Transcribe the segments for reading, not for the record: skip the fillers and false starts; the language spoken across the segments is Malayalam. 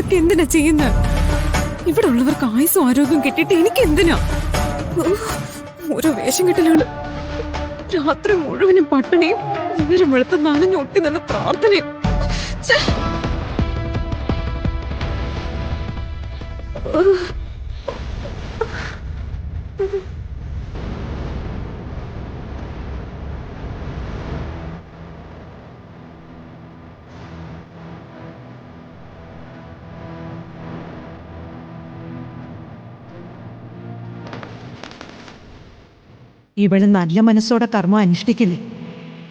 ഇതൊക്കെ എന്തിനാ ചെയ്യുന്നത്? ഇവിടെ ഉള്ളവർക്ക് ആയുസും ആരോഗ്യം കിട്ടിയിട്ട് എനിക്ക് എന്തിനാ? ഓരോ വേഷം കെട്ടലാണ്. രാത്രി മുഴുവനും പട്ടിണിയും നേരം വെളുത്ത നനഞ്ഞൊട്ടി നിന്ന് പ്രാർത്ഥനയും. ഛെ. ഇവള് നല്ല മനസ്സോടെ കർമ്മം അനുഷ്ഠിക്കില്ലേ?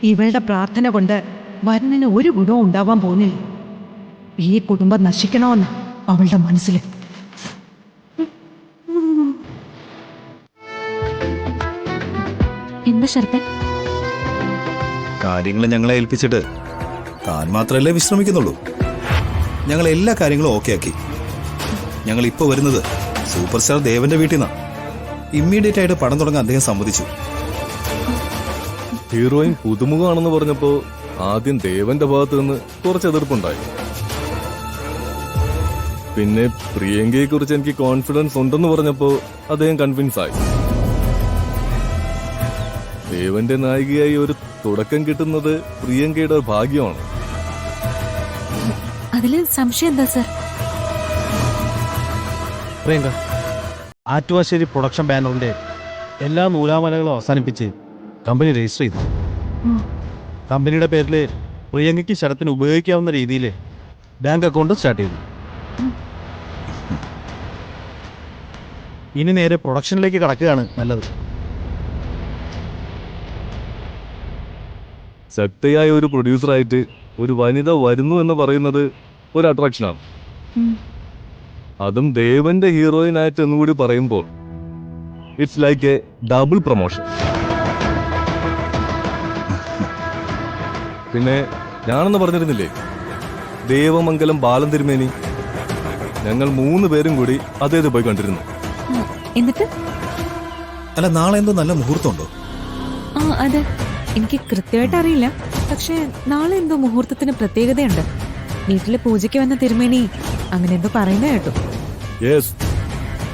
ഇവളുടെ പ്രാർത്ഥന കൊണ്ട് വരുണിന് ഒരു ഗുണവും ഉണ്ടാവാൻ പോകുന്നില്ല. ഈ കുടുംബം നശിക്കണമെന്ന് അവളുടെ മനസ്സിൽ. എന്താ ശരത്തെ? കാര്യങ്ങൾ ഞങ്ങളെ ഏൽപ്പിച്ചിട്ട് താൻ മാത്രമല്ലേ വിശ്രമിക്കുന്നുള്ളൂ. ഞങ്ങൾ എല്ലാ കാര്യങ്ങളും ഓക്കെ ആക്കി. ഞങ്ങൾ ഇപ്പോൾ വരുന്നത് സൂപ്പർ സ്റ്റാർ ദേവന്റെ വീട്ടിൽ നിന്നാണ്. ഇമ്മീഡിയറ്റ് ആയിട്ട് പടം തുടങ്ങാൻ അദ്ദേഹം സമ്മതിച്ചു. ഹീറോയിൻ പുതുമുഖമാണെന്ന് പറഞ്ഞപ്പോ ആദ്യം ദേവന്റെ ഭാഗത്ത് നിന്ന് കുറച്ച് എതിർപ്പുണ്ടായി. പിന്നെ പ്രിയങ്കയെ കുറിച്ച് എനിക്ക് കോൺഫിഡൻസ് ഉണ്ടെന്ന് പറഞ്ഞപ്പോ അദ്ദേഹം കൺവിൻസ് ആയി. ദേവന്റെ നായികയായി ഒരു തുടക്കം കിട്ടുന്നത് പ്രിയങ്കയുടെ ഒരു ഭാഗ്യമാണ്. അതില് സംശയം എന്താ സർ? പ്രിയങ്ക, ആറ്റുവാശ്ശേരി പ്രൊഡക്ഷൻ ബാനറിന്റെ എല്ലാ നൂലാമലകളും അവസാനിപ്പിച്ച് കമ്പനി രജിസ്റ്റർ ചെയ്തു. കമ്പനിയുടെ പേരിൽ പ്രിയങ്കയ്ക്ക് ശരത്തിന് ഉപയോഗിക്കാവുന്ന രീതിയിൽ ബാങ്ക് അക്കൗണ്ട് സ്റ്റാർട്ട് ചെയ്തു. ഇനി നേരെ പ്രൊഡക്ഷനിലേക്ക് കടക്കുകയാണ് നല്ലത്. ശക്തിയായ ഒരു പ്രൊഡ്യൂസറായിട്ട് ഒരു വനിത വരുന്നു എന്ന് പറയുന്നത് ഒരു അട്രാക്ഷനാണ്. അതും ദേവന്റെ ഹീറോയിനായിട്ട് എന്നുകൂടി പറയുമ്പോൾ it's like A double promotion. പിന്നെ ഞാനെന്ന് പറഞ്ഞിരുന്നില്ലേ, ദേവമംഗലം ബാലൻ തിരുമേനി, ഞങ്ങൾ 3 പേരും കൂടി അദ്ദേഹത്തെ പോയി കണ്ടിരുന്നു. എന്നിട്ട് അല്ല, നാളെ എന്തോ നല്ല മുഹൂർത്തമുണ്ടോ? അതെ, എനിക്ക് കൃത്യമായിട്ട് അറിയില്ല. പക്ഷെ നാളെ എന്തോ മുഹൂർത്തത്തിന് പ്രത്യേകതയുണ്ട്. വീട്ടില് പൂജയ്ക്ക് വന്ന തിരുമേനി അങ്ങനെ എന്തോ പറയുന്നത് കേട്ടു. യെസ്,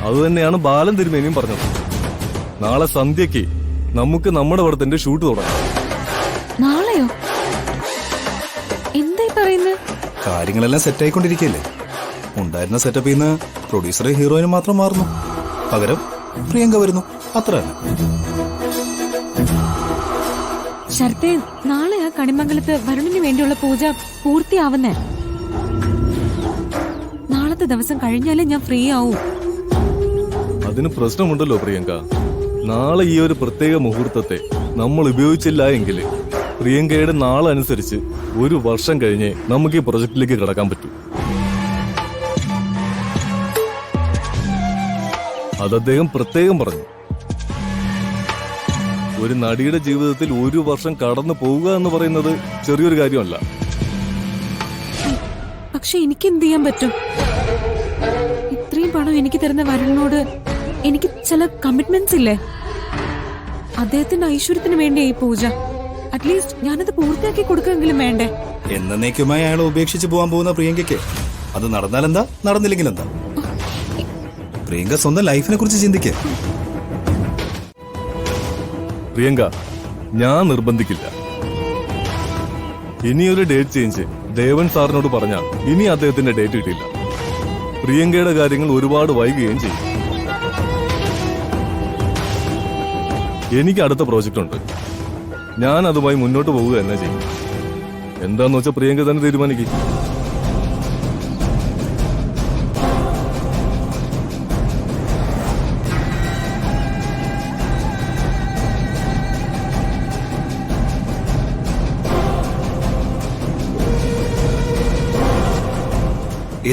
അത് തന്നെയാണ് ബാലൻ തിരുമേനിയും പറഞ്ഞത്. നാളെ സന്ധ്യക്ക് നമുക്ക് നമ്മുടെ പടത്തിന്റെ ഷൂട്ട് തുടങ്ങാം. നാളെയോ? എന്തായി പറയുന്നത്? കാര്യങ്ങളെല്ലാം സെറ്റ് ആയിക്കൊണ്ടിരിക്കുകയല്ലേ. ഉണ്ടായിരുന്ന സെറ്റപ്പിൽ നിന്ന് പ്രൊഡ്യൂസറെ ഹീറോയിനും മാത്രം മാറുന്നു. പകരം പ്രിയങ്ക വരുന്നു, അത്ര തന്നെ. ശരത്തെ, നാളെ ആ കണിമംഗലത്ത് വരുണിന് വേണ്ടിയുള്ള പൂജ പൂർത്തിയാവുന്നേ. നാളത്തെ ദിവസം കഴിഞ്ഞാലേ ഞാൻ ഫ്രീ ആവൂ. അതിന് പ്രശ്നമുണ്ടല്ലോ പ്രിയങ്ക. നാളെ ഈ ഒരു പ്രത്യേക മുഹൂർത്തത്തെ നമ്മൾ ഉപയോഗിച്ചില്ല എങ്കിൽ പ്രിയങ്കയുടെ നാളനുസരിച്ച് 1 വർഷം കഴിഞ്ഞേ നമുക്ക് ഈ പ്രൊജക്റ്റിലേക്ക് കടക്കാൻ പറ്റൂ. അത് അദ്ദേഹം പ്രത്യേകം പറഞ്ഞു. ഒരു നടിയുടെ ജീവിതത്തിൽ 1 വർഷം കടന്നു പോവുക എന്ന് പറയുന്നത് ചെറിയൊരു കാര്യമല്ല. പക്ഷെ എനിക്ക് എന്ത് ചെയ്യാൻ പറ്റും? ഇത്രയും പണം എനിക്ക് തരുന്ന വരുണിനോട് എനിക്ക് ചില കമ്മിറ്റ്മെന്റ്സ് ഇല്ലേ? അദ്ദേഹത്തിന്റെ ഐശ്വര്യത്തിന് വേണ്ടി ഈ പൂജ. അറ്റ്ലീസ്റ്റ് ഞാനത് പൂർത്തിയാക്കി കൊടുക്കെങ്കിലും വേണ്ടേ? എന്നേക്കുമായി അയാളെ ഉപേക്ഷിച്ച് പോകാൻ പോകുന്ന പ്രിയങ്കയ്ക്ക് അത് നടന്നാലെന്താ, നടന്നില്ലെങ്കിൽ എന്താ? പ്രിയങ്ക സ്വന്തം ലൈഫിനെ കുറിച്ച് ചിന്തിക്കുക. പ്രിയങ്ക, ഞാൻ നിർബന്ധിക്കില്ല. ഇനിയൊരു ഡേറ്റ് ചേഞ്ച് ദേവൻ സാറിനോട് പറഞ്ഞാൽ ഇനി അദ്ദേഹത്തിന്റെ ഡേറ്റ് കിട്ടില്ല. പ്രിയങ്കയുടെ കാര്യങ്ങൾ ഒരുപാട് വൈകുകയും ചെയ്യും. എനിക്ക് അടുത്ത പ്രോജക്റ്റ് ഉണ്ട്. ഞാൻ അതുമായി മുന്നോട്ട് പോവുക തന്നെ ചെയ്യും. എന്താന്ന് വെച്ചാൽ പ്രിയങ്ക തന്നെ തീരുമാനിക്കും.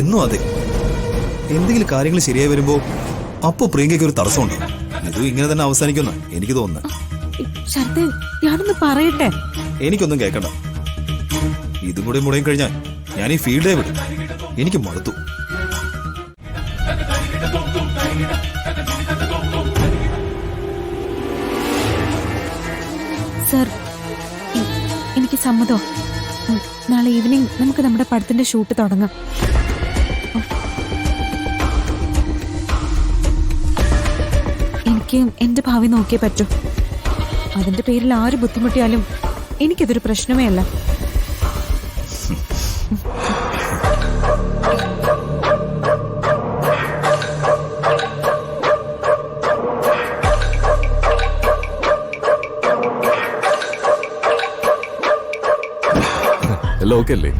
എന്നും അതെ, എന്തെങ്കിലും കാര്യങ്ങൾ ശരിയായി വരുമ്പോ അപ്പോ പ്രിയങ്കയ്ക്ക് ഒരു തടസ്സമുണ്ടോ? ഇതും ഇങ്ങനെ തന്നെ അവസാനിക്കുന്ന എനിക്ക് തോന്നുന്നു. ശരത്തെ, ഞാനൊന്ന് പറയട്ടെ. എനിക്കൊന്നും കേൾക്കണ്ട. ഇതും കൂടെ മുടങ്ങി കഴിഞ്ഞാൽ ഞാൻ ഈ ഫീൽഡേ വിടും. എനിക്ക് മടുത്തു. സർ, എനിക്ക് സമ്മതോ? നാളെ ഈവനിങ് നമുക്ക് നമ്മുടെ പടത്തിന്റെ ഷൂട്ട് തുടങ്ങാം. എനിക്ക് എന്റെ ഭാവി നോക്കിയേ പറ്റൂ. അതിന്റെ പേരിൽ ആര് ബുദ്ധിമുട്ടിയാലും എനിക്കതൊരു പ്രശ്നമേ അല്ല. എല്ലാം ഓക്കെ അല്ലേ?